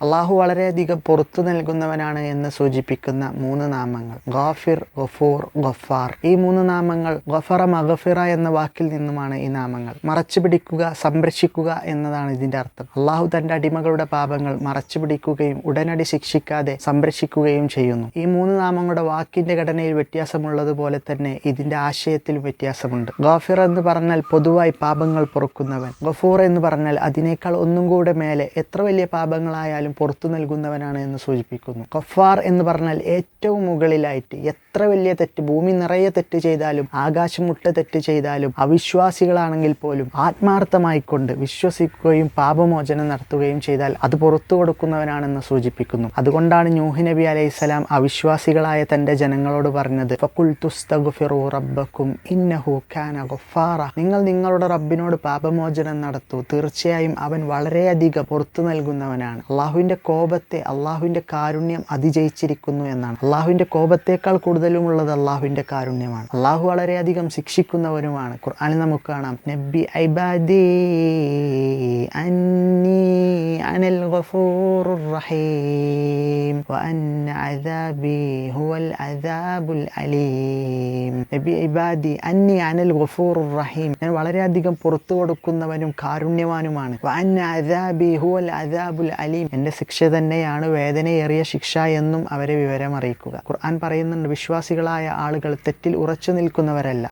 അള്ളാഹു വളരെയധികം പുറത്തു നൽകുന്നവനാണ് എന്ന് സൂചിപ്പിക്കുന്ന 3 നാമങ്ങൾ ഗാഫിർ, ഗഫൂർ, ഗഫാർ. ഈ 3 നാമങ്ങൾ ഗഫറ മഗഫിറ എന്ന വാക്കിൽ നിന്നുമാണ് ഈ നാമങ്ങൾ. മറച്ചു പിടിക്കുക, സംരക്ഷിക്കുക എന്നതാണ് ഇതിന്റെ അർത്ഥം. അള്ളാഹു തന്റെ അടിമകളുടെ പാപങ്ങൾ മറച്ചു പിടിക്കുകയും ഉടനടി ശിക്ഷിക്കാതെ സംരക്ഷിക്കുകയും ചെയ്യുന്നു. ഈ 3 നാമങ്ങളുടെ വാക്കിന്റെ ഘടനയിൽ വ്യത്യാസമുള്ളതുപോലെ തന്നെ ഇതിന്റെ ആശയത്തിൽ വ്യത്യാസമുണ്ട്. ഗാഫിർ എന്ന് പറഞ്ഞാൽ പൊതുവായി പാപങ്ങൾ പൊറുക്കുന്നവൻ. ഗഫൂർ എന്ന് പറഞ്ഞാൽ അതിനേക്കാൾ ഒന്നും കൂടെ മേലെ എത്ര വലിയ പാപങ്ങളായാലും പുറത്തു നൽകുന്നവനാണ് എന്ന് സൂചിപ്പിക്കുന്നു. ഗഫാർ എന്ന് പറഞ്ഞാൽ ഏറ്റവും മുകളിലായിട്ട് എത്ര വലിയ തെറ്റ്, ഭൂമി നിറയെ തെറ്റ് ചെയ്താലും ആകാശം മുട്ട തെറ്റ് ചെയ്താലും അവിശ്വാസികളാണെങ്കിൽ പോലും ആത്മാർത്ഥമായിക്കൊണ്ട് വിശ്വസിക്കുകയും പാപമോചനം നടത്തുകയും ചെയ്താൽ അത് പുറത്തു കൊടുക്കുന്നവനാണെന്ന് സൂചിപ്പിക്കുന്നു. അതുകൊണ്ടാണ് നൂഹ് നബി അലൈഹിസ്സലാം അവിശ്വാസികളായ തന്റെ ജനങ്ങളോട് പറഞ്ഞത് ഫഖുൽതുസ്തഗ്ഫിറൂ റബ്ബക്കും ഇന്നഹു കാന ഗഫാറ. നിങ്ങൾ നിങ്ങളുടെ റബ്ബിനോട് പാപമോചനം നടത്തൂ, തീർച്ചയായും അവൻ വളരെയധികം പുറത്തു നൽകുന്നവനാണ്. അള്ളാഹുവിന്റെ കോപത്തെ അള്ളാഹുവിന്റെ കാരുണ്യം അതിജയിച്ചിരിക്കുന്നു എന്നാണ്. അള്ളാഹുവിന്റെ കോപത്തേക്കാൾ കൂടുതലുമുള്ളത് അള്ളാഹുവിന്റെ കാരുണ്യമാണ്. അള്ളാഹു വളരെയധികം ശിക്ഷിക്കുന്നവനുമാണ്. ഖുർആനിൽ നമുക്ക് കാണാം നബി ഇബാദി അന്നി അനൽ ഗഫൂറുർ റഹീം വഅന്ന അദാബി ഹുവൽ അദാബുൽ അലീം. നബി ഇബാദി അന്നി അനൽ ഗഫൂറുർ റഹീം, ഞാൻ വളരെയധികം പുറത്തു കൊടുക്കുന്നവനും കാരുണ്യവാനുമാണ്. വഅന്ന അദാബി ഹുവൽ അദാബുൽ അലീം, എൻ്റെ ശിക്ഷ തന്നെയാണ് വേദനയേറിയ ശിക്ഷ എന്നും അവരെ വിവരം അറിയിക്കുക. ഖുർആൻ പറയുന്നുണ്ട് വിശ്വാസികളായ ആളുകൾ തെറ്റിൽ ഉറച്ചു നിൽക്കുന്നവരല്ല.